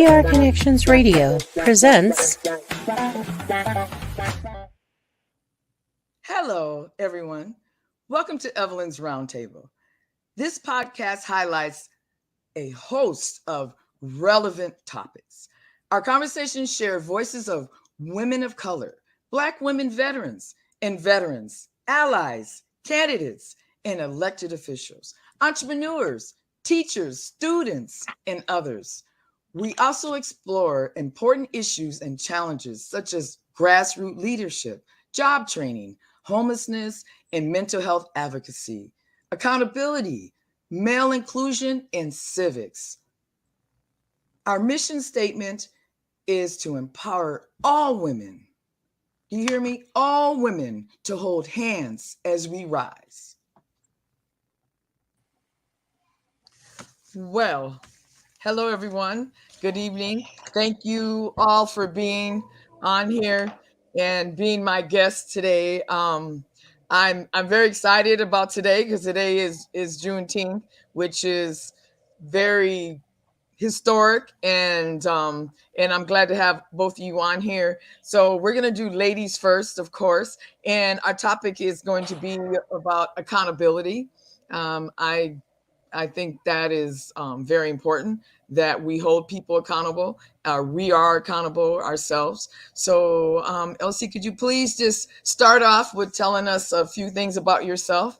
PR Connections Radio presents. Hello, everyone. Welcome to Evelyn's Roundtable. This podcast highlights a host of relevant topics. Our conversations share voices of women of color, Black women veterans and veterans, allies, candidates, and elected officials, entrepreneurs, teachers, students, and others. We also explore important issues and challenges such as grassroots leadership, job training, homelessness, and mental health advocacy, accountability, male inclusion, and civics. Our mission statement is to empower all women. Do you hear me? All women to hold hands as we rise. Well, hello, everyone. Good evening. Thank you all for being on here and being my guest today. I'm very excited about today because today is Juneteenth, which is very historic, and I'm glad to have both of you on here. So we're gonna do ladies first, of course, and our topic is going to be about accountability. I think that is very important that we hold people accountable. We are accountable ourselves. So, Elsie, could you please just start off with telling us a few things about yourself?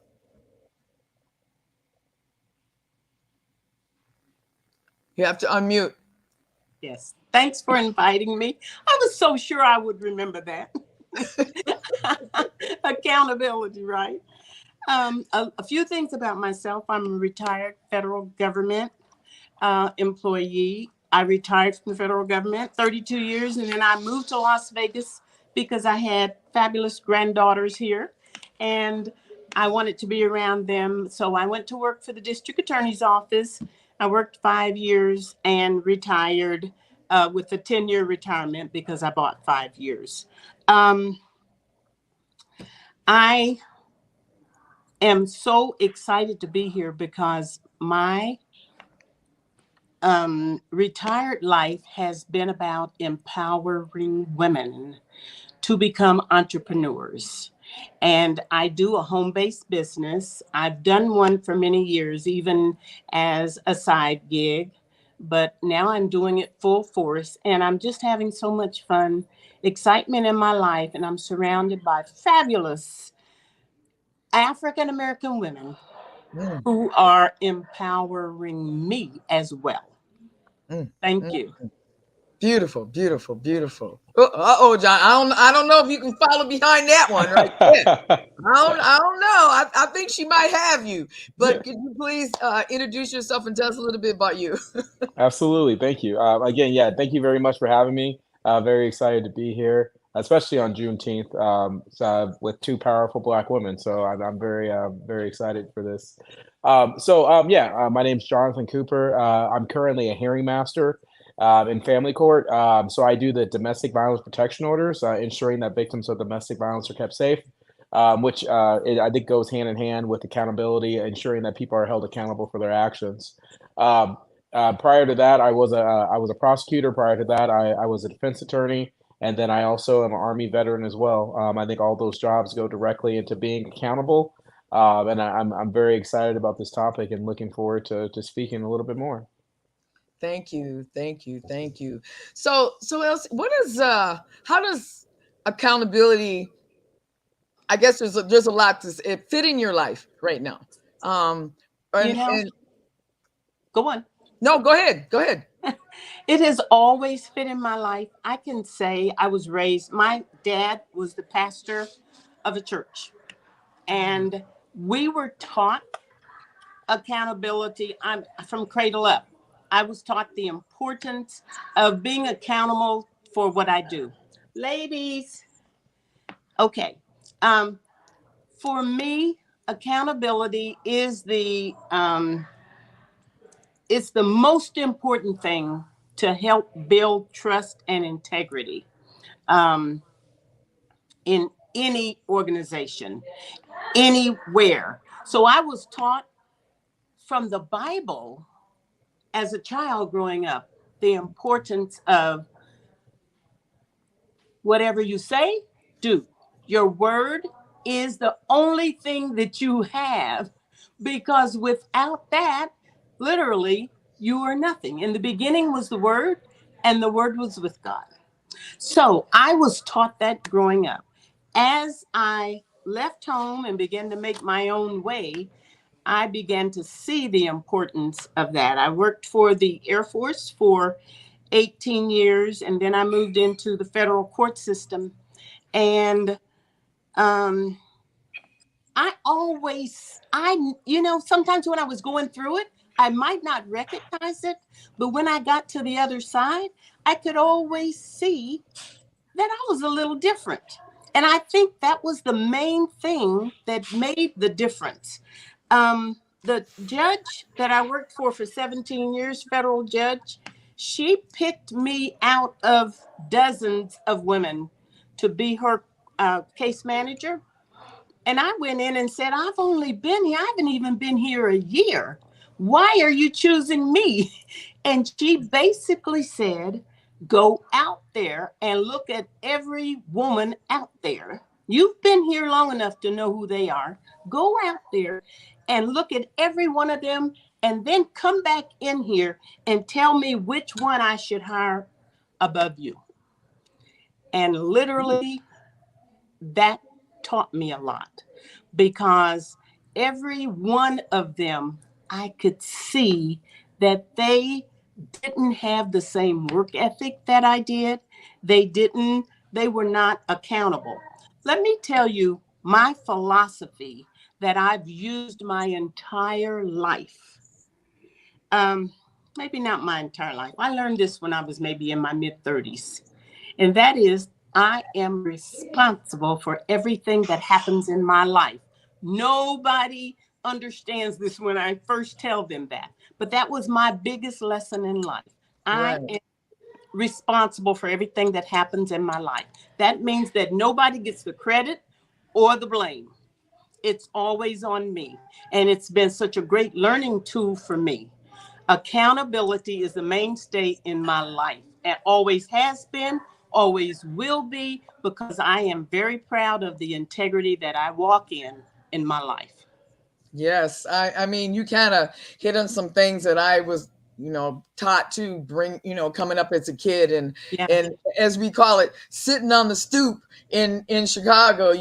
You have to unmute. Yes. Thanks for inviting me. I was so sure I would remember that. Accountability, right? A few things about myself. I'm a retired federal government employee. I retired from the federal government 32 years, and then I moved to Las Vegas because I had fabulous granddaughters here, and I wanted to be around them. So I went to work for the district attorney's office. I worked 5 years and retired with a 10-year retirement because I bought 5 years. I am so excited to be here because my retired life has been about empowering women to become entrepreneurs. And I do a home-based business. I've done one for many years, even as a side gig, but now I'm doing it full force, and I'm just having so much fun, excitement in my life, and I'm surrounded by fabulous African-American women who are empowering me as well. Thank you. Beautiful, beautiful, beautiful. Uh-oh, John. I don't know if you can follow behind that one right there. I don't know. I think she might have you. But could you please introduce yourself and tell us a little bit about you? Absolutely. Thank you. Again, thank you very much for having me. Very excited to be here, especially on Juneteenth with two powerful Black women. So I'm very excited for this. My name's Jonathan Cooper. I'm currently a hearing master in family court. So I do the domestic violence protection orders, ensuring that victims of domestic violence are kept safe. Which I think goes hand in hand with accountability, ensuring that people are held accountable for their actions. Prior to that, I was a prosecutor. Prior to that, I was a defense attorney, and then I also am an Army veteran as well. I think all those jobs go directly into being accountable, and I'm very excited about this topic and looking forward to speaking a little bit more. Thank you. So Elsie, how does accountability? I guess there's a lot to it fit in your life right now. Go on. No, go ahead. It has always fit in my life. I can say I was raised, my dad was the pastor of a church, and we were taught accountability. I'm from cradle up. I was taught the importance of being accountable for what I do. Ladies, okay. For me, accountability is it's the most important thing to help build trust and integrity in any organization, anywhere. So I was taught from the Bible as a child growing up the importance of whatever you say, do. Your word is the only thing that you have, because without that, literally, you are nothing. In the beginning was the word, and the word was with God. So I was taught that growing up. As I left home and began to make my own way, I began to see the importance of that. I worked for the Air Force for 18 years, and then I moved into the federal court system. And sometimes when I was going through it, I might not recognize it, but when I got to the other side, I could always see that I was a little different. And I think that was the main thing that made the difference. The judge that I worked for 17 years, federal judge, she picked me out of dozens of women to be her case manager. And I went in and said, I've only been here. I haven't even been here a year. Why are you choosing me? And she basically said, go out there and look at every woman out there. You've been here long enough to know who they are. Go out there and look at every one of them, and then come back in here and tell me which one I should hire above you. And literally, that taught me a lot, because every one of them, I could see that they didn't have the same work ethic that I did. They were not accountable. Let me tell you my philosophy that I've used my entire life. Maybe not my entire life. I learned this when I was maybe in my mid-30s. And that is, I am responsible for everything that happens in my life. Nobody understands this when I first tell them that. But that was my biggest lesson in life. I am responsible for everything that happens in my life. That means that nobody gets the credit or the blame. It's always on me. And it's been such a great learning tool for me. Accountability is the mainstay in my life. It always has been, always will be, because I am very proud of the integrity that I walk in my life. Yes. I mean, you kind of hit on some things that I was, taught to bring, coming up as a kid, and as we call it, sitting on the stoop in Chicago,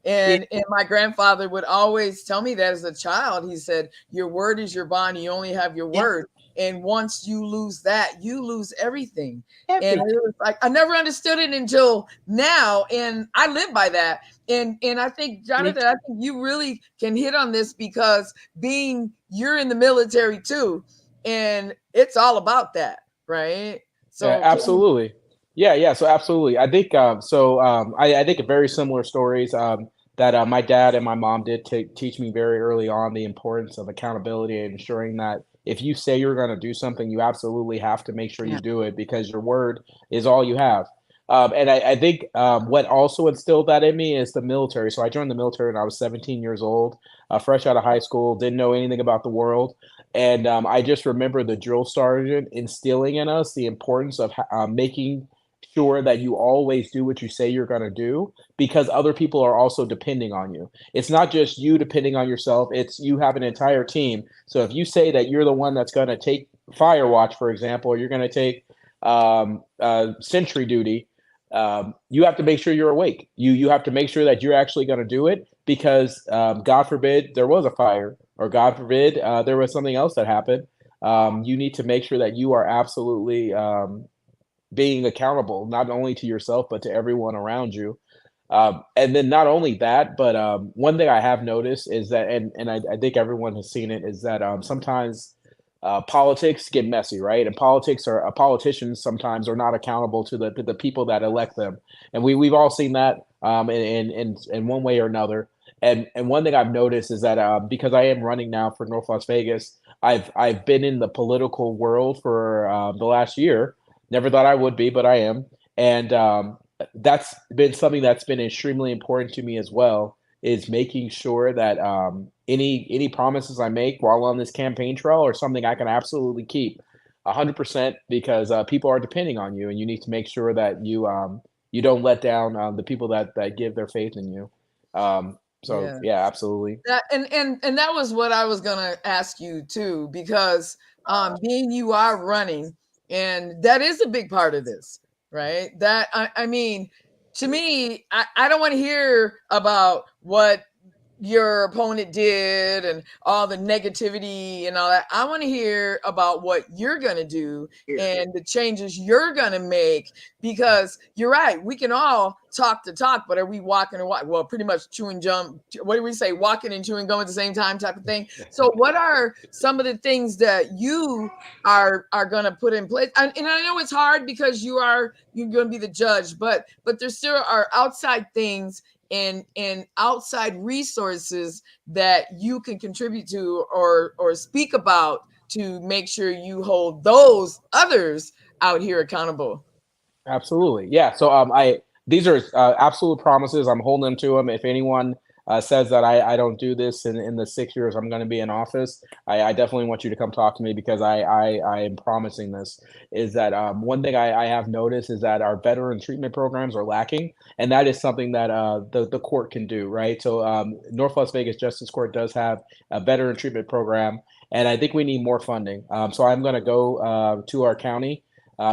and my grandfather would always tell me that as a child. He said, your word is your bond. You only have your word. And once you lose that, you lose everything. And it was like, I never understood it until now. And I live by that. And I think, Jonathan, I think you really can hit on this, because you're in the military too. And it's all about that, right? So absolutely. Yeah. So absolutely. I think, I think very similar stories that my dad and my mom did teach me very early on the importance of accountability and ensuring that if you say you're going to do something, you absolutely have to make sure you do it, because your word is all you have. And I think what also instilled that in me is the military. So I joined the military when I was 17 years old, fresh out of high school, didn't know anything about the world. And I just remember the drill sergeant instilling in us the importance of making sure that you always do what you say you're going to do, because other people are also depending on you. It's not just you depending on yourself. It's you have an entire team. So if you say that you're the one that's going to take fire watch, for example, or you're going to take sentry duty, you have to make sure you're awake. You have to make sure that you're actually going to do it, because God forbid there was a fire, or God forbid there was something else that happened. You need to make sure that you are absolutely being accountable, not only to yourself, but to everyone around you. And then not only that, but one thing I have noticed is that, and I think everyone has seen it, is that sometimes politics get messy, right? And politicians sometimes are not accountable to the people that elect them. And we've all seen that in one way or another. And one thing I've noticed is that because I am running now for North Las Vegas, I've been in the political world for the last year. Never thought I would be, but I am. And that's been something that's been extremely important to me as well, is making sure that any promises I make while on this campaign trail are something I can absolutely keep. 100%, because people are depending on you, and you need to make sure that you don't let down the people that give their faith in you. So Yeah. yeah, absolutely. That and that was what I was gonna ask you too, because being you are running, and that is a big part of this, right? That I mean, to me, I don't want to hear about what your opponent did and all the negativity and all that. I want to hear about what you're going to do and the changes you're going to make, because you're right. We can all talk the talk, but are we walking or what? Well, pretty much chewing gum. What do we say? Walking and chewing gum at the same time type of thing. So what are some of the things that you are going to put in place? And I know it's hard because you're going to be the judge, but there still are outside things and outside resources that you can contribute to or speak about to make sure you hold those others out here accountable. Absolutely. Yeah. So these are absolute promises. I'm holding them to them. If anyone says that I don't do this in the 6 years I'm going to be in office, I definitely want you to come talk to me, because I am promising this. Is that one thing I have noticed is that our veteran treatment programs are lacking, and that is something that the court can do, right? So North Las Vegas Justice Court does have a veteran treatment program, and I think we need more funding. So I'm going to go to our county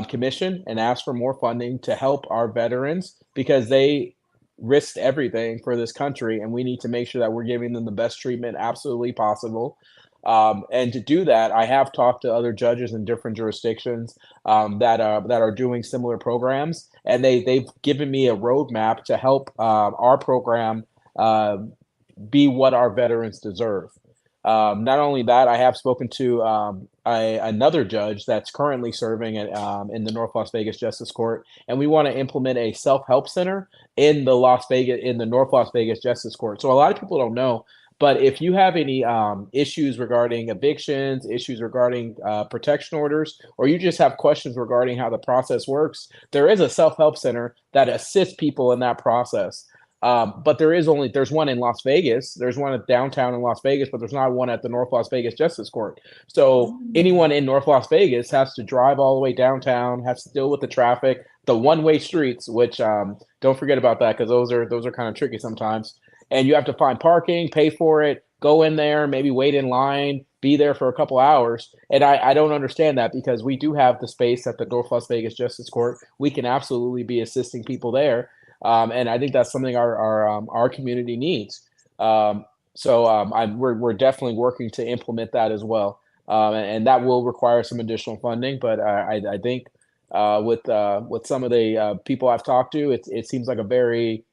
commission and ask for more funding to help our veterans, because they risked everything for this country, and we need to make sure that we're giving them the best treatment absolutely possible. And to do that, I have talked to other judges in different jurisdictions that are doing similar programs, and they've given me a roadmap to help our program be what our veterans deserve. Not only that, I have spoken to another judge that's currently serving in the North Las Vegas Justice Court, and we want to implement a self-help center in the North Las Vegas Justice Court. So a lot of people don't know, but if you have any issues regarding evictions, issues regarding protection orders, or you just have questions regarding how the process works, there is a self-help center that assists people in that process. But there's one in Las Vegas. There's one at downtown in Las Vegas, but there's not one at the North Las Vegas Justice Court. So anyone in North Las Vegas has to drive all the way downtown, has to deal with the traffic, the one-way streets, which don't forget about that, because those are kind of tricky sometimes. And you have to find parking, pay for it, go in there, maybe wait in line, be there for a couple hours. And I don't understand that, because we do have the space at the North Las Vegas Justice Court. We can absolutely be assisting people there. And I think that's something our community needs. We're definitely working to implement that as well. And that will require some additional funding. But I think with some of the people I've talked to, it seems like a very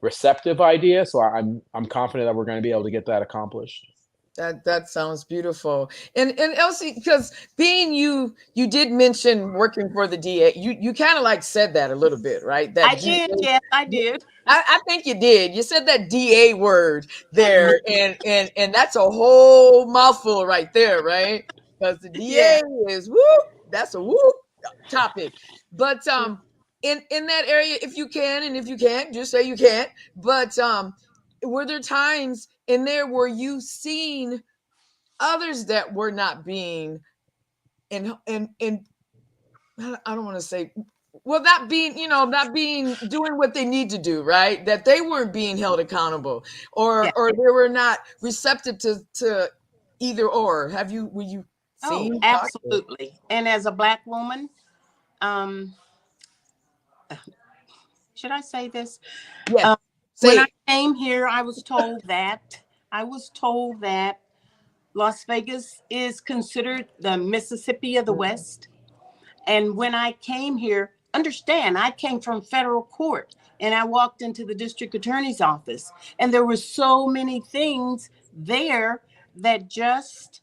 receptive idea. So I'm confident that we're going to be able to get that accomplished. That sounds beautiful. And Elsie, because being you did mention working for the DA. You kind of like said that a little bit, right? That I did. Yes, I did. I think you did. You said that DA word there, and that's a whole mouthful right there, right? Because the DA is whoop. That's a whoop topic. But in that area, if you can, and if you can't, just say you can't. But were there times in there where you seen others that were not being in I don't want to say, well, not being doing what they need to do, right? That they weren't being held accountable, or they were not receptive to either or. Were you seen? Oh, absolutely. And as a Black woman, should I say this? Yes. When I came here, I was told that Las Vegas is considered the Mississippi of the West. And when I came here, understand, I came from federal court and I walked into the district attorney's office, and there were so many things there that just,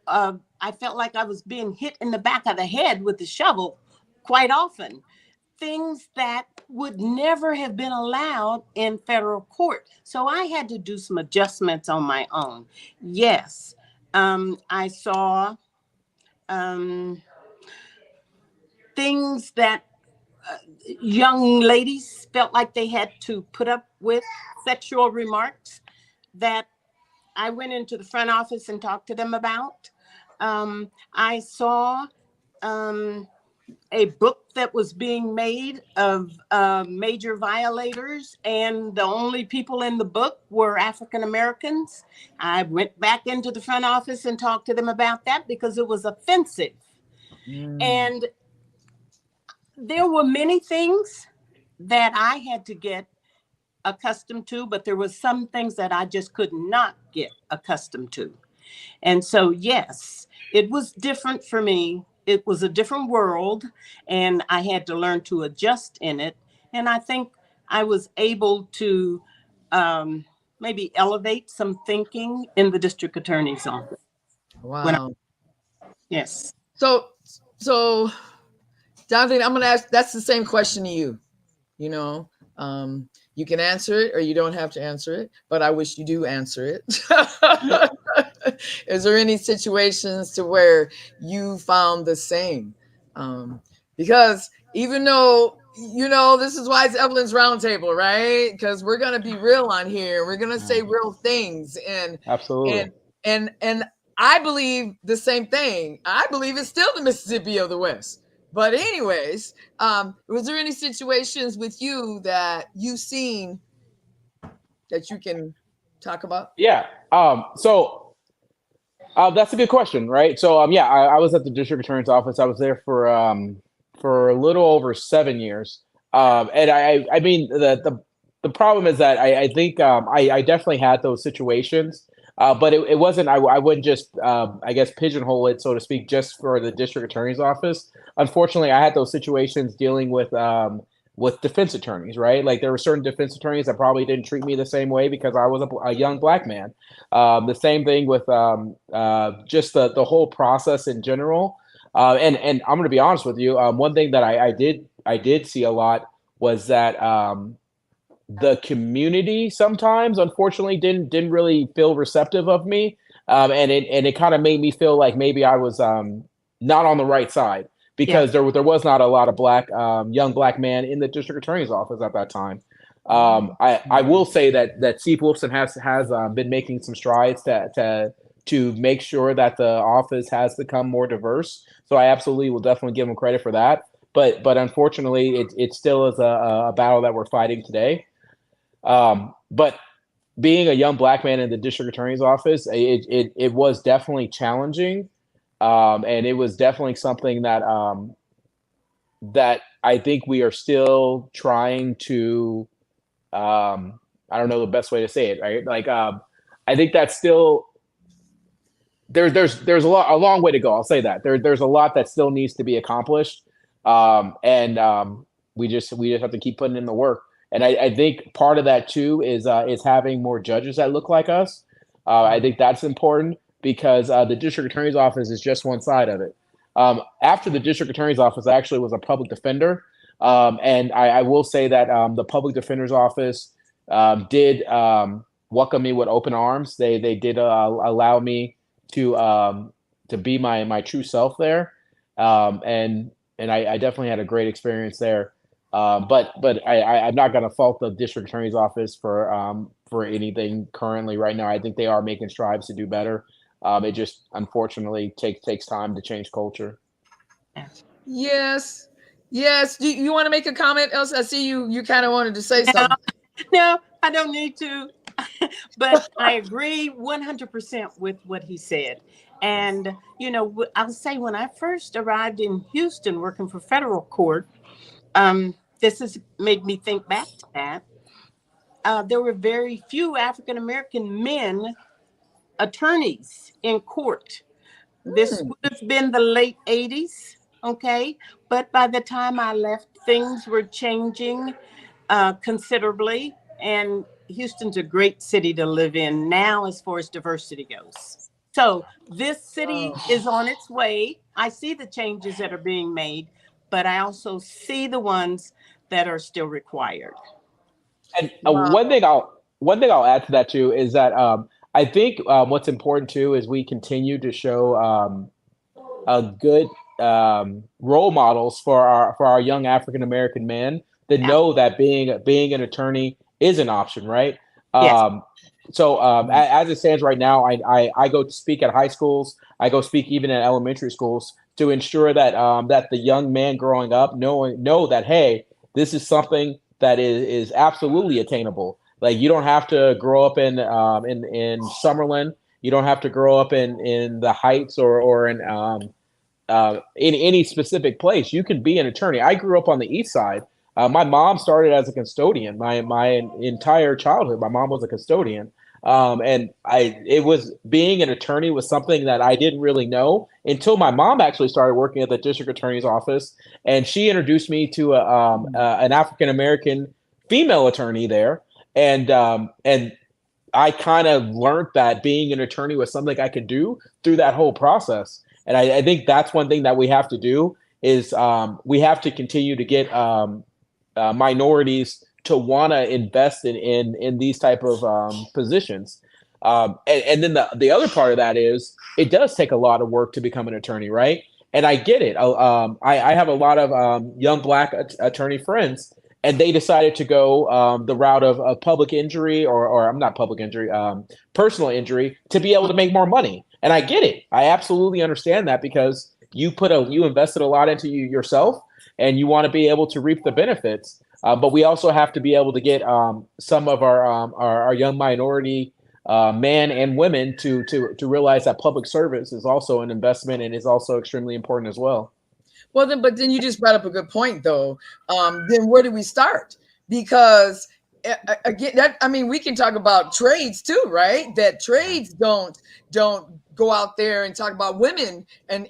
I felt like I was being hit in the back of the head with the shovel quite often. Things that would never have been allowed in federal court. So I had to do some adjustments on my own. Yes, I saw things that young ladies felt like they had to put up with, sexual remarks that I went into the front office and talked to them about. I saw a book that was being made of major violators, and the only people in the book were African Americans. I went back into the front office and talked to them about that because it was offensive. And there were many things that I had to get accustomed to, but there was some things that I just could not get accustomed to. And so, yes, it was different for me. It was a different world, and I had to learn to adjust in it. And I think I was able to maybe elevate some thinking in the district attorney's office. Wow. Yes. So, Jonathan, I'm going to ask, that's the same question to you. You know, you can answer it or you don't have to answer it, but I wish you do answer it. Is there any situations to where you found the same? Because even though, you know, this is why it's Evelyn's Roundtable, right? Because we're going to be real on here. We're going to say real things. And Absolutely. And I believe the same thing. I believe it's still the Mississippi of the West. But anyways, was there any situations with you that you've seen that you can talk about? Yeah. So that's a good question, right? So yeah, I was at the district attorney's office. I was there for a little over 7 years. And I mean the problem is that I think I definitely had those situations. But it wasn't, I wouldn't just, I guess, pigeonhole it, so to speak, just for the district attorney's office. Unfortunately, I had those situations dealing with defense attorneys, right? Like there were certain defense attorneys that probably didn't treat me the same way because I was a young Black man. The same thing with just the whole process in general. And I'm going to be honest with you. One thing that I did see a lot was that the community sometimes, unfortunately, didn't really feel receptive of me, and it kind of made me feel like maybe I was not on the right side because there was not a lot of young Black men in the district attorney's office at that time. I will say that Steve Wolfson has been making some strides to make sure that the office has become more diverse. So I absolutely will definitely give him credit for that. But unfortunately, it still is a battle that we're fighting today. But being a young Black man in the district attorney's office, it was definitely challenging. And it was definitely something that I think we are still trying to, I don't know the best way to say it, right? Like, I think that's still, there's a long way to go. I'll say that there's a lot that still needs to be accomplished. And we just have to keep putting in the work. And I think part of that too is having more judges that look like us. I think that's important because the district attorney's office is just one side of it. After the district attorney's office, I actually was a public defender. And I will say that the public defender's office did welcome me with open arms. They did allow me to be my true self there. And I definitely had a great experience there. But I'm not going to fault the district attorney's office for anything currently right now. I think they are making strides to do better. It just unfortunately takes time to change culture. Yes. Do you want to make a comment, Elsa? I see you kind of wanted to say something. No, I don't need to. But I agree 100% with what he said. And, you know, I'll say when I first arrived in Houston working for federal court, this has made me think back to that. There were very few African-American men attorneys in court. This would have been the late 80s, okay? But by the time I left, things were changing considerably. And Houston's a great city to live in now as far as diversity goes. So this city is on its way. I see the changes that are being made, but I also see the ones that are still required. And one thing I'll add to that too is that I think what's important too is we continue to show a good role models for our young African American men that know that being an attorney is an option, right? Yes. So as it stands right now, I go to speak at high schools. I go speak even at elementary schools to ensure that that the young man growing up know that, hey, this is something that is absolutely attainable. Like, you don't have to grow up in Summerlin. You don't have to grow up in the Heights or in any specific place. You can be an attorney. I grew up on the East Side. My mom started as a custodian. My entire childhood, my mom was a custodian. And it was being an attorney was something that I didn't really know until my mom actually started working at the district attorney's office, and she introduced me to an African American female attorney there, and I kind of learned that being an attorney was something I could do through that whole process. And I think that's one thing that we have to do is we have to continue to get minorities to want to invest in these type of positions. And then the other part of that is it does take a lot of work to become an attorney, right? And I get it. I have a lot of young Black attorney friends, and they decided to go the route of public injury or I'm not public injury, personal injury to be able to make more money. And I get it. I absolutely understand that, because you invested a lot into yourself, and you want to be able to reap the benefits. But we also have to be able to get some of our young minority men and women to realize that public service is also an investment and is also extremely important as well. Well, but then you just brought up a good point, though. Then where do we start? Because again, we can talk about trades too, right? That trades don't go out there and talk about women and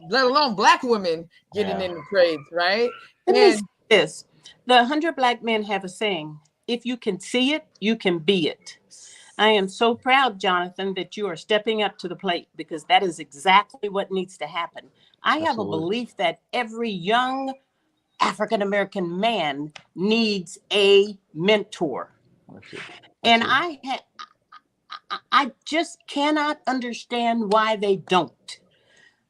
let alone Black women getting into trades, right? And this, the 100 Black men have a saying: if you can see it, you can be it. I am so proud, Jonathan, that you are stepping up to the plate, because that is exactly what needs to happen. I have a belief that every young African-American man needs a mentor. And I just cannot understand why they don't.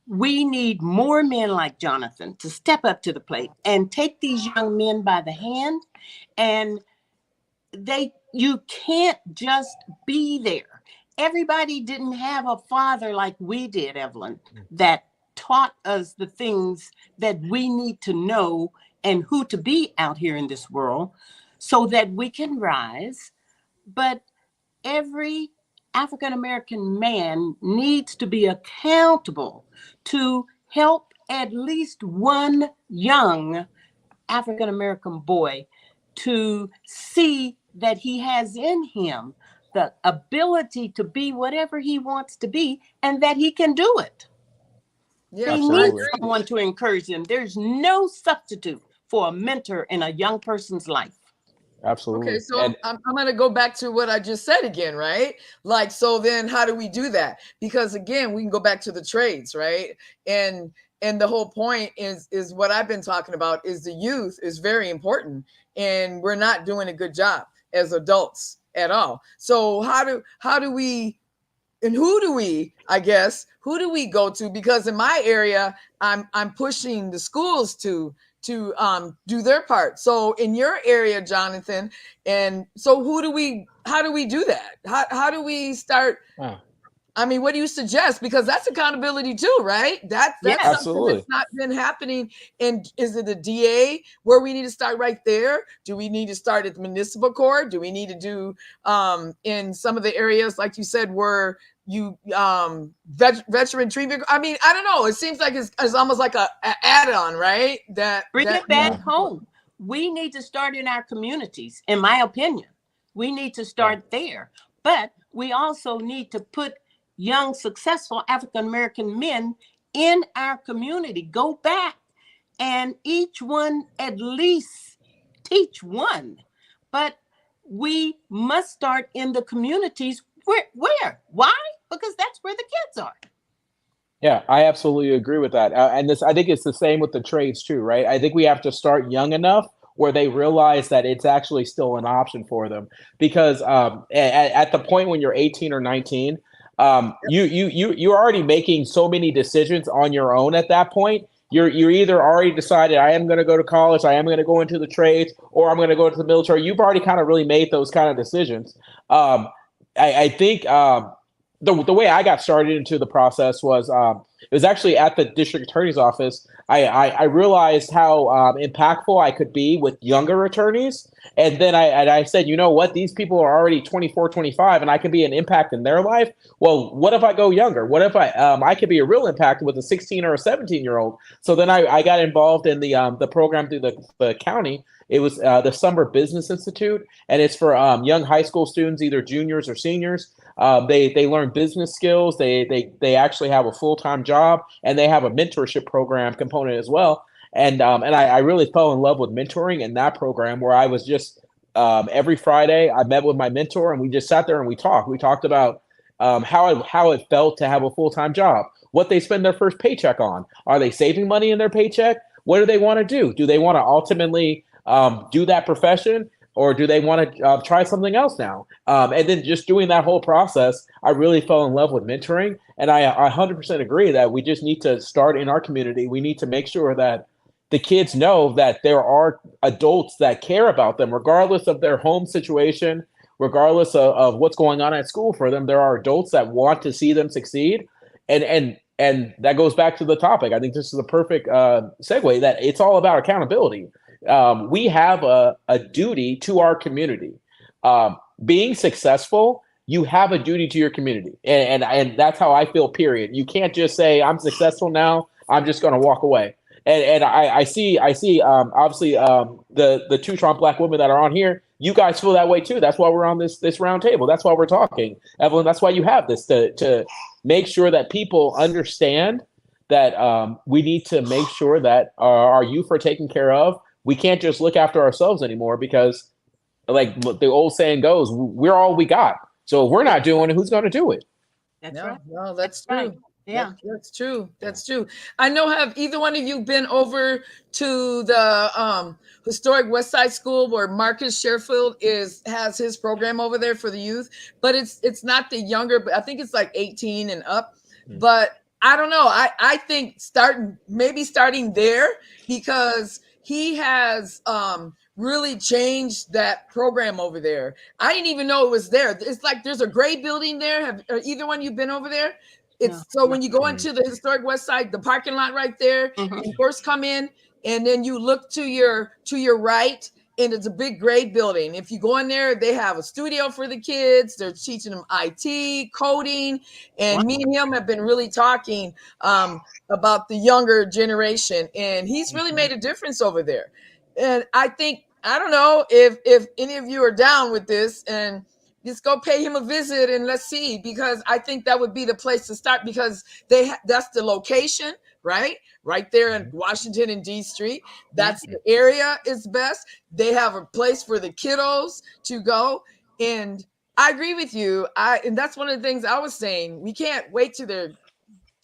We need more men like Jonathan to step up to the plate and take these young men by the hand. And you can't just be there. Everybody didn't have a father like we did, Evelyn, that taught us the things that we need to know and who to be out here in this world so that we can rise. But every African-American man needs to be accountable to help at least one young African-American boy to see that he has in him the ability to be whatever he wants to be and that he can do it. Yeah, they need someone to encourage them. There's no substitute for a mentor in a young person's life. Absolutely. Okay, so I'm going to go back to what I just said again, right? Like, so then how do we do that? Because again, we can go back to the trades, right? And the whole point is what I've been talking about is the youth is very important, and we're not doing a good job as adults at all. So how do we, and who do we go to? Because in my area, I'm pushing the schools to do their part. So in your area, Jonathan, and so how do we do that? How do we start? I mean, what do you suggest? Because that's accountability too, right? That's something that's not been happening. And is it a DA where we need to start right there? Do we need to start at the municipal court? Do we need to do in some of the areas, like you said, where you veteran treatment? I mean, I don't know. It seems like it's almost like a add-on, right? Bring it back home. We need to start in our communities, in my opinion. We need to start there. But we also need to put young, successful African-American men in our community. Go back and each one at least teach one. But we must start in the communities. Where? Why? Because that's where the kids are. Yeah, I absolutely agree with that. And I think it's the same with the trades too, right? I think we have to start young enough where they realize that it's actually still an option for them. Because at the point when you're 18 or 19, you're already making so many decisions on your own at that point. You're either already decided, I am going to go to college, I am going to go into the trades, or I'm going to go to the military. You've already kind of really made those kind of decisions. I think the way I got started into the process was it was actually at the district attorney's office. I realized how impactful I could be with younger attorneys. And then I said, you know what? These people are already 24, 25, and I can be an impact in their life. Well, what if I go younger? What if I could be a real impact with a 16 or a 17-year-old? So then I got involved in the program through the county. It was the Summer Business Institute, and it's for young high school students, either juniors or seniors. They learn business skills. They actually have a full-time job, and they have a mentorship program component as well. And I really fell in love with mentoring in that program, where I was just every Friday I met with my mentor, and we just sat there and we talked. We talked about how it felt to have a full-time job, what they spend their first paycheck on. Are they saving money in their paycheck? What do they want to do? Do they want to ultimately do that profession, or do they want to try something else now? And then just doing that whole process, I really fell in love with mentoring. And I 100% agree that we just need to start in our community. We need to make sure that the kids know that there are adults that care about them, regardless of their home situation, regardless of what's going on at school for them. There are adults that want to see them succeed. And that goes back to the topic. I think this is a perfect segue, that it's all about accountability. We have a duty to our community. Being successful, you have a duty to your community. And that's how I feel, period. You can't just say, I'm successful now, I'm just going to walk away. And I see obviously the two strong Black women that are on here, you guys feel that way too. That's why we're on this round table. That's why we're talking. Evelyn, that's why you have this, to make sure that people understand that we need to make sure that our youth are taken care of. We can't just look after ourselves anymore, because, like the old saying goes, we're all we got. So if we're not doing it, who's going to do it? That's right. No, that's true. Right. Yeah. That's true. That's true. I know, have either one of you been over to the historic West Side School, where Marcus Sherfield has his program over there for the youth? But it's not the younger, but I think it's like 18 and up. But I don't know. I think starting there, because he has really changed that program over there. I didn't even know it was there. It's like there's a gray building there. Have either one of you been over there? So when you go into the historic West Side, the parking lot right there, you first come in, and then you look to your right, and it's a big gray building. If you go in there, they have a studio for the kids. They're teaching them IT, coding, and me and him have been really talking about the younger generation, and he's really made a difference over there. And I think, I don't know if any of you are down with this, and just go pay him a visit and let's see, because I think that would be the place to start, because that's the location, right there in Washington and D Street. That's the area is best. They have a place for the kiddos to go. And I agree with you. And that's one of the things I was saying. We can't wait to their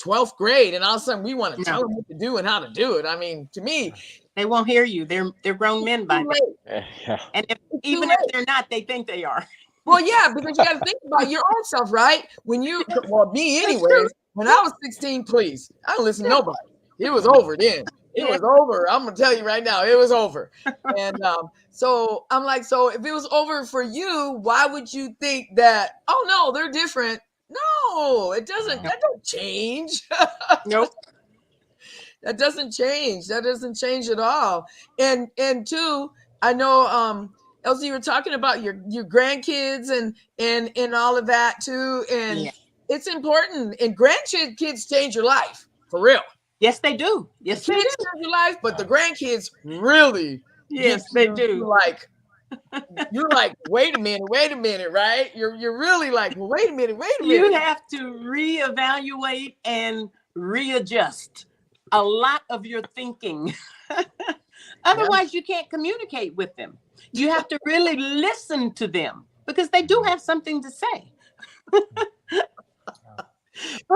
12th grade and all of a sudden we want to tell them what to do and how to do it. I mean, to me, they won't hear you. They're grown men by now. And even if they're not, they think they are. Well, yeah, because you got to think about your own self, right? Me anyway, when I was 16, please, I didn't listen to nobody. It was over then. It was over. I'm going to tell you right now, it was over. And so I'm like, so if it was over for you, why would you think that, oh, no, they're different? No, it doesn't. That don't change. Nope. That doesn't change. That doesn't change at all. And two, I know, Elsie, you were talking about your grandkids and all of that too. And it's important. And grandkids change your life, for real. Yes, they do. Yes, they do. Kids change your life, but the grandkids really. Yes, they do. You're like, wait a minute, right? You're really like, well, wait a minute. You have to reevaluate and readjust a lot of your thinking. Otherwise, you can't communicate with them. You have to really listen to them, because they do have something to say.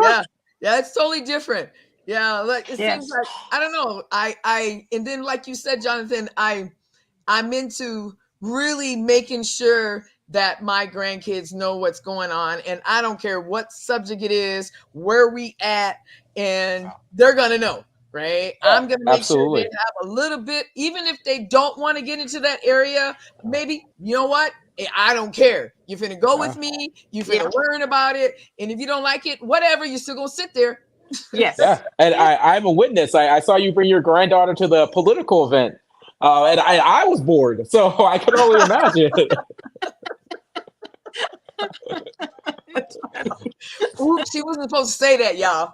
Yeah, it's totally different. Yeah, like it seems like, I don't know. And then like you said, Jonathan, I'm into really making sure that my grandkids know what's going on, and I don't care what subject it is, where we at, and they're gonna know. right? I'm going to make sure they Absolutely. have a little bit, even if they don't want to get into that area, maybe, you know what? I don't care. You're finna go with me. You're finna learn about it. And if you don't like it, whatever, you're still going to sit there. Yes. Yeah, and I'm a witness. I saw you bring your granddaughter to the political event, and I was bored, so I can only imagine. Oops, she wasn't supposed to say that, y'all.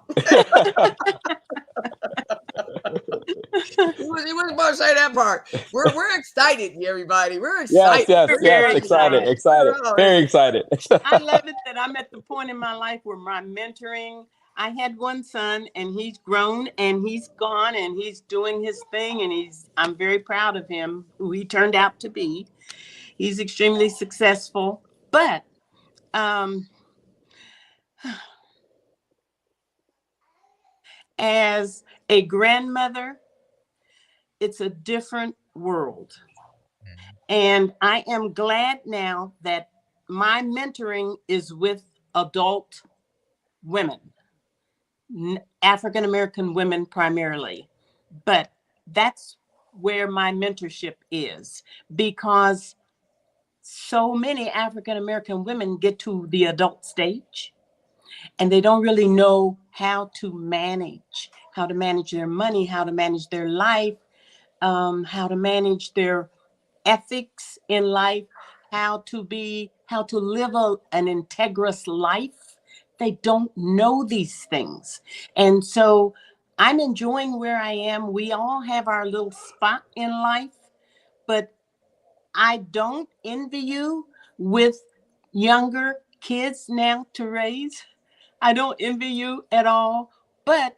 He wasn't supposed to say that part. We're excited, everybody. We're excited. Yes, excited, very excited. I love it that I'm at the point in my life where my mentoring. I had one son, and he's grown, and he's gone, and he's doing his thing, and I'm very proud of him, who he turned out to be. He's extremely successful, but as a grandmother, it's a different world. And I am glad now that my mentoring is with adult women, African-American women primarily. But that's where my mentorship is, because so many African-American women get to the adult stage and they don't really know how to manage their money, how to manage their life, how to manage their ethics in life, how to live an integrous life. They don't know these things. And so I'm enjoying where I am. We all have our little spot in life, but I don't envy you with younger kids now to raise. I don't envy you at all, but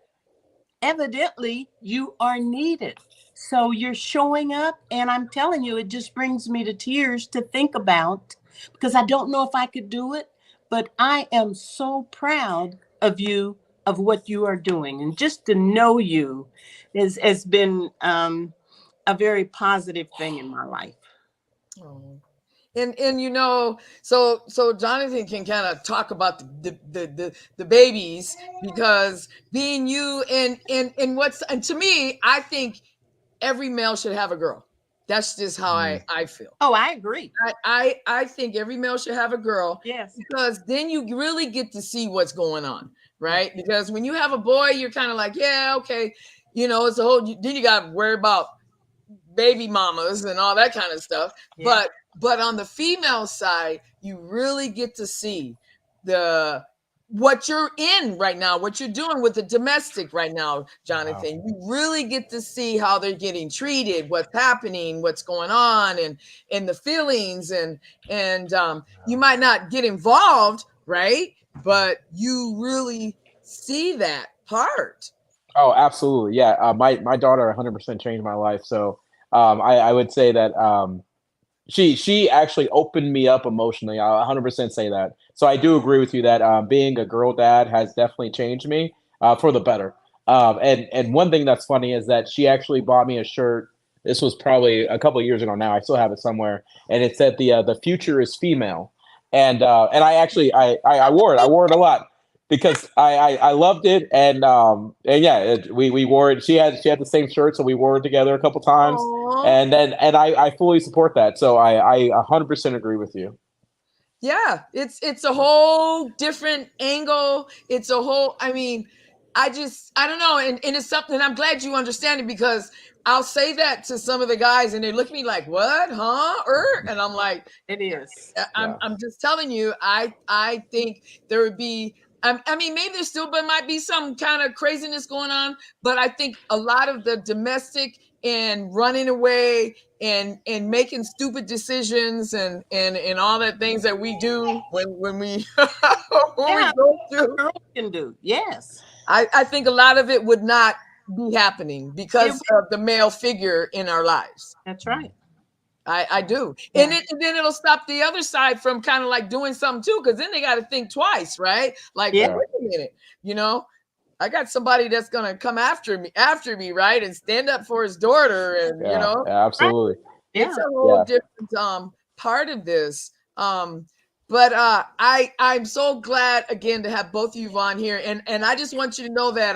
evidently you are needed. So you're showing up, and I'm telling you, it just brings me to tears to think about, because I don't know if I could do it, but I am so proud of you, of what you are doing. And just to know you has been a very positive thing in my life. Oh. And you know, so Jonathan can kind of talk about the babies, because being you and to me, I think every male should have a girl. That's just how I feel. Oh, I agree. I think every male should have a girl. Yes. Because then you really get to see what's going on, right? Because when you have a boy, you're kind of like, yeah, okay, you know, it's a whole. Then you got to worry about baby mamas and all that kind of stuff. Yeah. But on the female side, you really get to see what you're in right now, what you're doing with the domestic right now, Jonathan. Wow. You really get to see how they're getting treated, what's happening, what's going on, and the feelings, and you might not get involved, right? But you really see that part. Oh, absolutely. Yeah. My daughter 100% changed my life. So I would say that she actually opened me up emotionally. I'll 100% say that. So I do agree with you that being a girl dad has definitely changed me for the better. And one thing that's funny is that she actually bought me a shirt. This was probably a couple of years ago now. I still have it somewhere, and it said the future is female. And I actually I wore it. I wore it a lot because I loved it, and yeah, we wore it. She had the same shirt, so we wore it together a couple times. Aww. And I fully support that. So I 100% agree with you. Yeah, it's a whole different angle. It's a whole, I mean, I don't know. And it's something, I'm glad you understand it, because I'll say that to some of the guys and they look at me like, what, huh? And I'm like, it is. I'm just telling you, I think there would be, I mean, maybe there still might be some kind of craziness going on, but I think a lot of the domestic and running away and making stupid decisions and all that things that we do when we we go through. Girls can do. Yes. I think a lot of it would not be happening because of the male figure in our lives. That's right. I do. Yeah. And then it'll stop the other side from kind of like doing something too, because then they got to think twice, right? Like, wait a minute, you know, I got somebody that's going to come after me, right? And stand up for his daughter. And, you know, absolutely. It's a whole different part of this. But I'm so glad again to have both of you on here. And I just want you to know that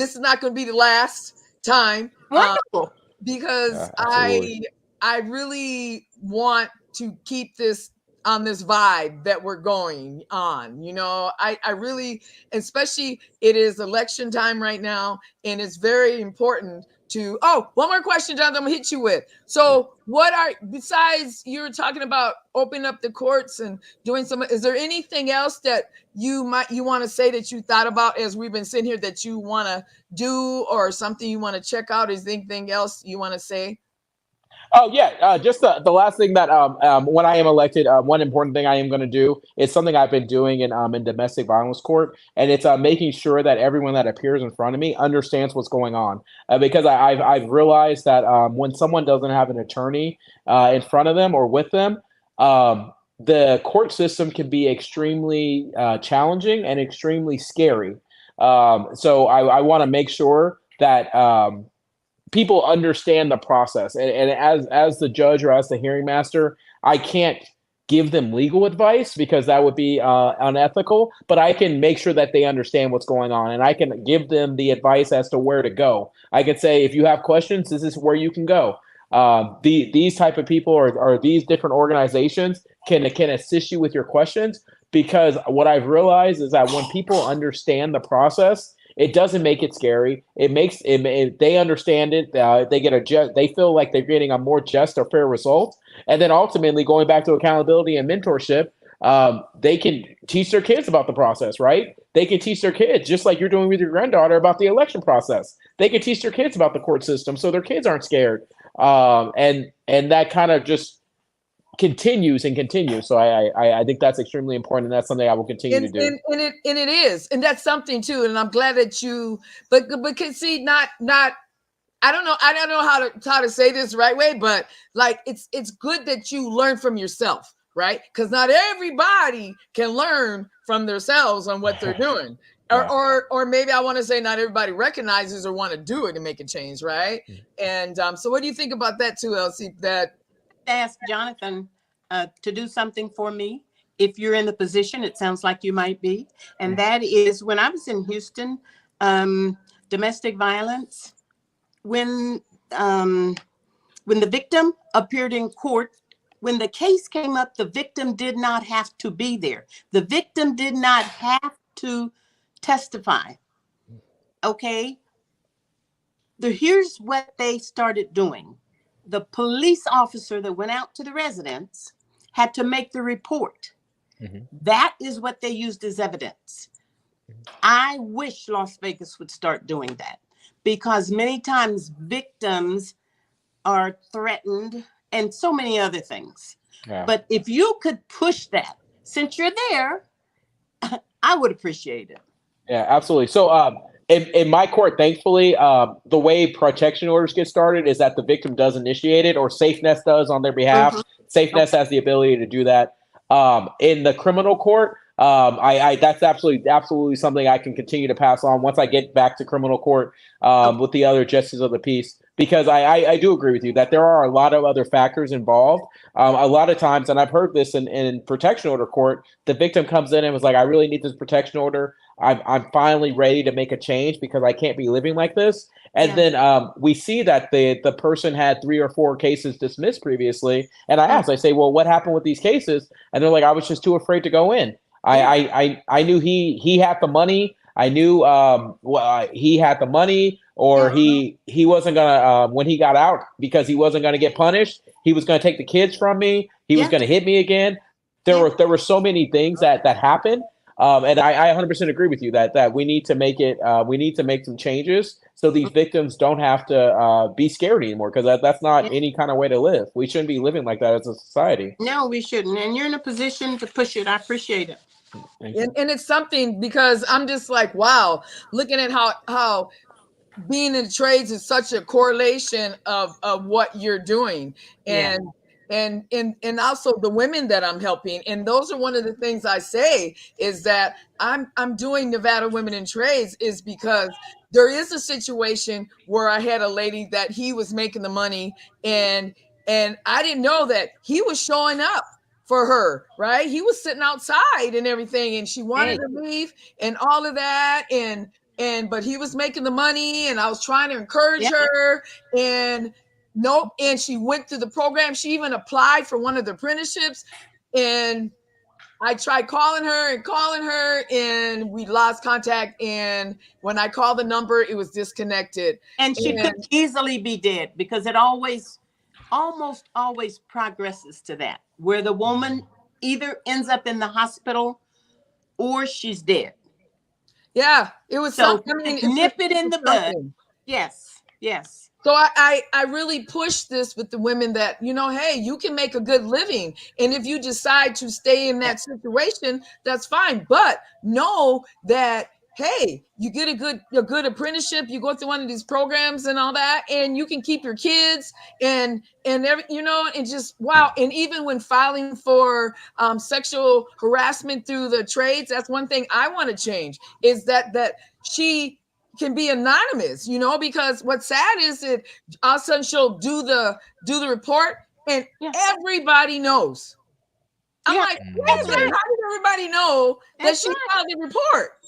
this is not going to be the last time. Wonderful. Because absolutely. I really want to keep this on this vibe that we're going on. You know, I really, especially it is election time right now, and it's very important to, one more question, Jonathan, I'm gonna hit you with. So what are, besides you were talking about opening up the courts and doing some, is there anything else that you want to say that you thought about as we've been sitting here that you want to do, or something you want to check out? Is there anything else you want to say? Oh yeah, just the last thing that when I am elected, one important thing I am going to do is something I've been doing in domestic violence court, and it's making sure that everyone that appears in front of me understands what's going on, because I've realized that when someone doesn't have an attorney in front of them or with them, the court system can be extremely challenging and extremely scary. So I want to make sure that people understand the process, and as the judge or as the hearing master, I can't give them legal advice because that would be unethical, but I can make sure that they understand what's going on, and I can give them the advice as to where to go. I can say, if you have questions, this is where you can go. These type of people or these different organizations can assist you with your questions, because what I've realized is that when people understand the process, it doesn't make it scary. It makes it, they understand it. They feel like they're getting a more just or fair result. And then ultimately, going back to accountability and mentorship, they can teach their kids about the process, right? They can teach their kids, just like you're doing with your granddaughter, about the election process. They can teach their kids about the court system, so their kids aren't scared. And that kind of just continues and continues. So I think that's extremely important, and that's something I will continue to do. And it is, and that's something too. And I'm glad that you, but see, not. I don't know how to say this the right way, but like it's good that you learn from yourself, right? Because not everybody can learn from themselves on what they're doing. Or maybe I want to say not everybody recognizes or want to do it to make a change, right? And so what do you think about that too, Elsie? That Ask Jonathan to do something for me. If you're in the position, it sounds like you might be. And that is, when I was in Houston, domestic violence, when the victim appeared in court, when the case came up, the victim did not have to be there. The victim did not have to testify. Okay. Here's what they started doing. The police officer that went out to the residence had to make the report. Mm-hmm. That is what they used as evidence. I wish Las Vegas would start doing that, because many times victims are threatened and so many other things. Yeah. But if you could push that, since you're there, I would appreciate it. Yeah, absolutely. So in my court, thankfully, the way protection orders get started is that the victim does initiate it, or SafeNest does on their behalf. Mm-hmm. SafeNest has the ability to do that. In the criminal court, that's absolutely something I can continue to pass on once I get back to criminal court with the other justices of the peace, because I do agree with you that there are a lot of other factors involved. A lot of times, and I've heard this in protection order court, the victim comes in and was like, I really need this protection order. I'm finally ready to make a change because I can't be living like this. And then we see that the person had 3 or 4 cases dismissed previously. And I say, well, what happened with these cases? And they're like, I was just too afraid to go in. I knew he had the money. I knew he had the money, or he wasn't gonna when he got out, because he wasn't gonna get punished. He was gonna take the kids from me. He was gonna hit me again. There were so many things that happened. And I 100% agree with you that we need to make it. We need to make some changes so these victims don't have to be scared anymore, because that's not any kind of way to live. We shouldn't be living like that as a society. No, we shouldn't. And you're in a position to push it. I appreciate it. And it's something, because I'm just like, wow, looking at how being in the trades is such a correlation of what you're doing. And and also the women that I'm helping. And those are one of the things I say is that I'm doing Nevada Women in Trades is because there is a situation where I had a lady that he was making the money, and I didn't know that he was showing up for her, right? He was sitting outside and everything, and she wanted to leave and all of that. And but he was making the money, and I was trying to encourage her, and nope. And she went through the program. She even applied for one of the apprenticeships, and I tried calling her, and we lost contact. And when I called the number, it was disconnected. And she could easily be dead, because it almost always progresses to that, where the woman either ends up in the hospital or she's dead. Yeah, it was so something. Nip it in the bud. Yes. So I really push this with the women that, hey, you can make a good living. And if you decide to stay in that situation, that's fine. But know that, hey, you get a good apprenticeship, you go through one of these programs and all that, and you can keep your kids and every, and just, wow. And even when filing for sexual harassment through the trades, that's one thing I want to change, is that she can be anonymous, because what's sad is that all of a sudden she'll do the report, and everybody knows. I'm like, wait a minute, how did everybody know that she filed the report?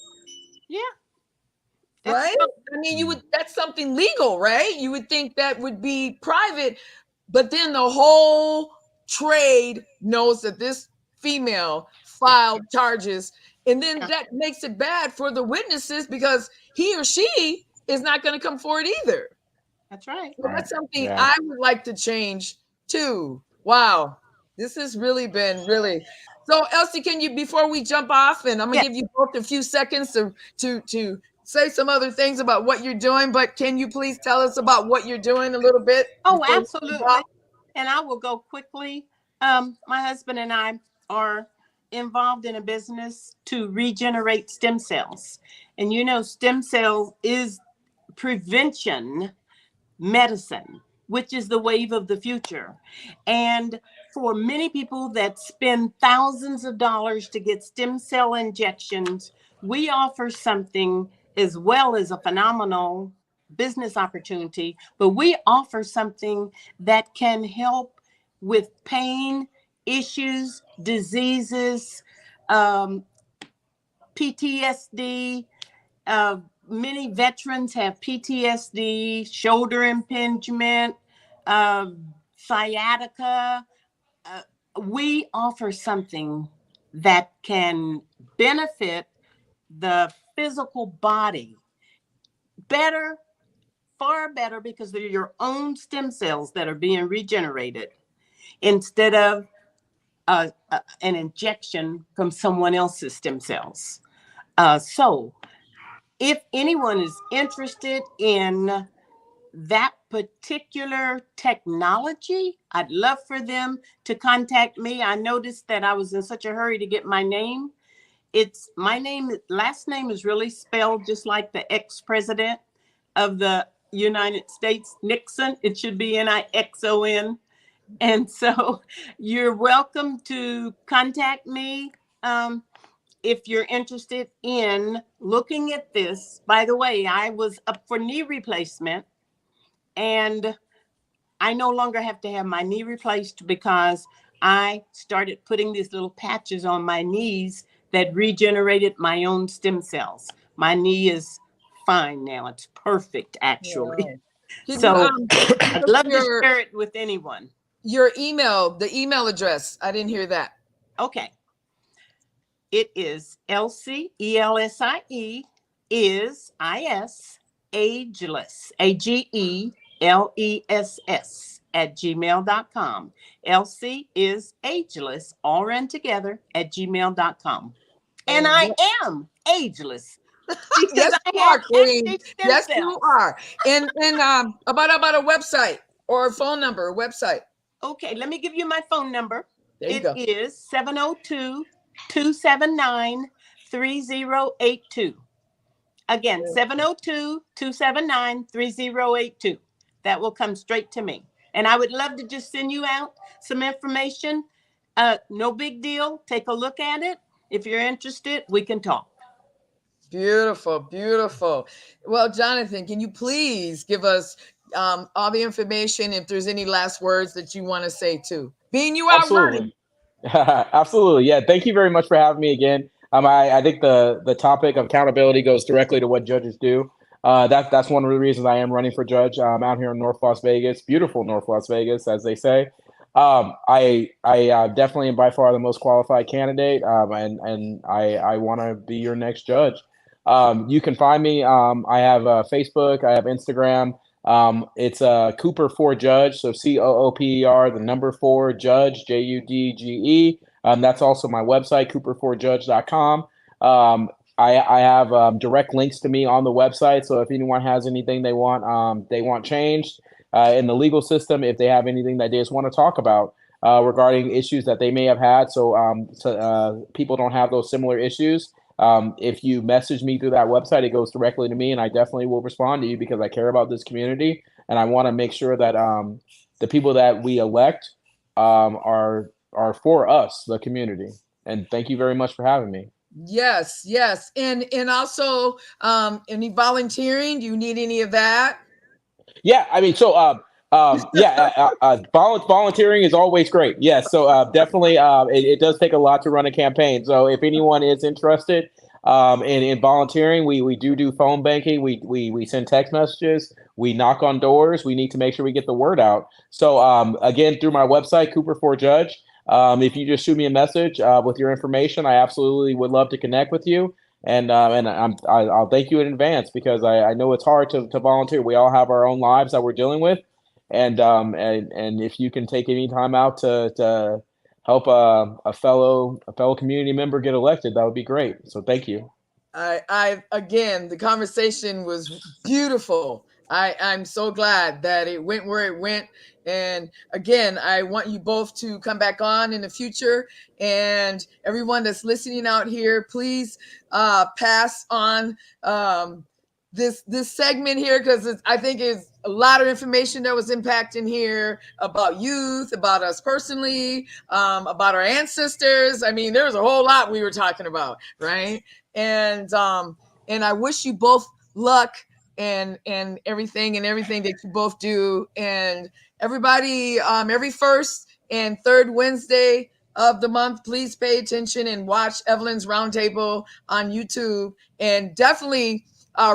Yeah. Right? I mean, that's something legal, right? You would think that would be private, but then the whole trade knows that this female filed charges. And then that makes it bad for the witnesses, because he or she is not going to come forward either. That's right. So that's something I would like to change too. Wow. This has really been So Elsie, can you, before we jump off, and I'm going to give you both a few seconds to say some other things about what you're doing, but can you please tell us about what you're doing a little bit? Oh, absolutely. And I will go quickly. My husband and I are involved in a business to regenerate stem cells. And stem cell is prevention medicine, which is the wave of the future. And for many people that spend thousands of dollars to get stem cell injections, we offer something, as well as a phenomenal business opportunity, but we offer something that can help with pain, issues, diseases, PTSD. Many veterans have PTSD, shoulder impingement, sciatica. We offer something that can benefit the physical body better, far better, because they're your own stem cells that are being regenerated, instead of an injection from someone else's stem cells. So if anyone is interested in that particular technology, I'd love for them to contact me. I noticed that I was in such a hurry to get my name. Last name is really spelled just like the ex-president of the United States, Nixon. It should be Nixon. And so you're welcome to contact me if you're interested in looking at this. By the way, I was up for knee replacement, and I no longer have to have my knee replaced, because I started putting these little patches on my knees that regenerated my own stem cells. My knee is fine now. It's perfect, actually. Wow. So I'd love to share it with anyone. Your email, the email address. I didn't hear that. Okay. It is Elsie, ELSIE, is IS, ageless, AGELESS @gmail.com. Elsie is ageless, all run together, @gmail.com. And I am ageless. Yes, you are, Queen. Yes, you are. And about a website or a phone number, a website. Okay, let me give you my phone number. There you go. It is 702-279-3082. Again, 702-279-3082. That will come straight to me. And I would love to just send you out some information. No big deal. Take a look at it. If you're interested, we can talk. Beautiful, beautiful. Well, Jonathan, can you please give us all the information, if there's any last words that you want to say too? Being you are running. Absolutely. Yeah. Thank you very much for having me again. I think the topic of accountability goes directly to what judges do. That's one of the reasons I am running for judge. I'm out here in North Las Vegas, beautiful North Las Vegas, as they say. I definitely am by far the most qualified candidate, and I want to be your next judge. You can find me. I have Facebook. I have Instagram. It's Cooper for Judge. So COOPER, the number 4 Judge, JUDGE. That's also my website, cooper4judge.com. I have direct links to me on the website. So if anyone has anything they want changed in the legal system, if they have anything that they just want to talk about regarding issues that they may have had, so people don't have those similar issues. If you message me through that website, it goes directly to me, and I definitely will respond to you because I care about this community, and I want to make sure that the people that we elect are for us, the community. And thank you very much for having me. Yes, and also any volunteering? Do you need any of that? Yeah, I mean, so volunteering is always great. Yes, so definitely, it does take a lot to run a campaign. So if anyone is interested in volunteering, we do phone banking. We send text messages. We knock on doors. We need to make sure we get the word out. So again, through my website, Cooper for Judge. If you just shoot me a message with your information, I absolutely would love to connect with you. And I'll thank you in advance because I know it's hard to volunteer. We all have our own lives that we're dealing with. And if you can take any time out to help a fellow community member get elected, that would be great. So thank you. Again, the conversation was beautiful. I'm so glad that it went where it went. And again, I want you both to come back on in the future. And everyone that's listening out here, please pass on this segment here, because I think it's a lot of information that was impacting here about youth, about us personally, about our ancestors. I mean, there's a whole lot we were talking about, right? And I wish you both luck and everything that you both do. And everybody, every first and third Wednesday of the month, please pay attention and watch Evelyn's Roundtable on YouTube, and definitely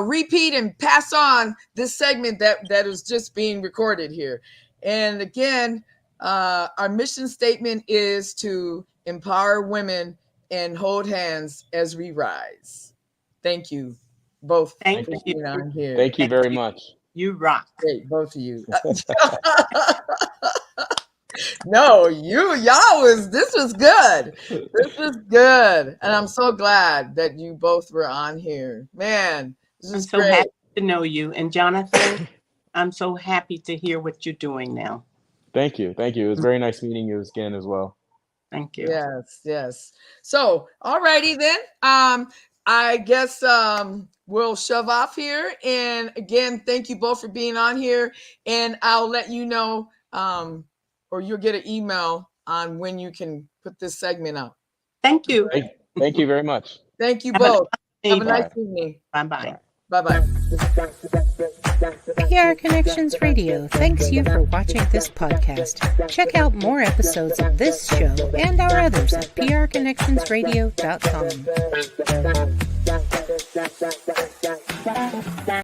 repeat and pass on this segment that is just being recorded here. And again, our mission statement is to empower women and hold hands as we rise. Thank you both. Thank you. Being on here. Thank you very much. You rock. Great, both of you. No, this was good. This was good. And I'm so glad that you both were on here. Man, this is I'm so great. happy to know you. And Jonathan, I'm so happy to hear what you're doing now. Thank you. It was very nice meeting you again as well. Thank you. Yes. So, all righty then. I guess we'll shove off here. And again, thank you both for being on here. And I'll let you know, or you'll get an email on when you can put this segment out. Thank you. Thank you very much. Thank you both. Have a nice Bye. evening. Bye-bye. Bye-bye. PR Connections Radio thanks you for watching this podcast. Check out more episodes of this show and our others at prconnectionsradio.com.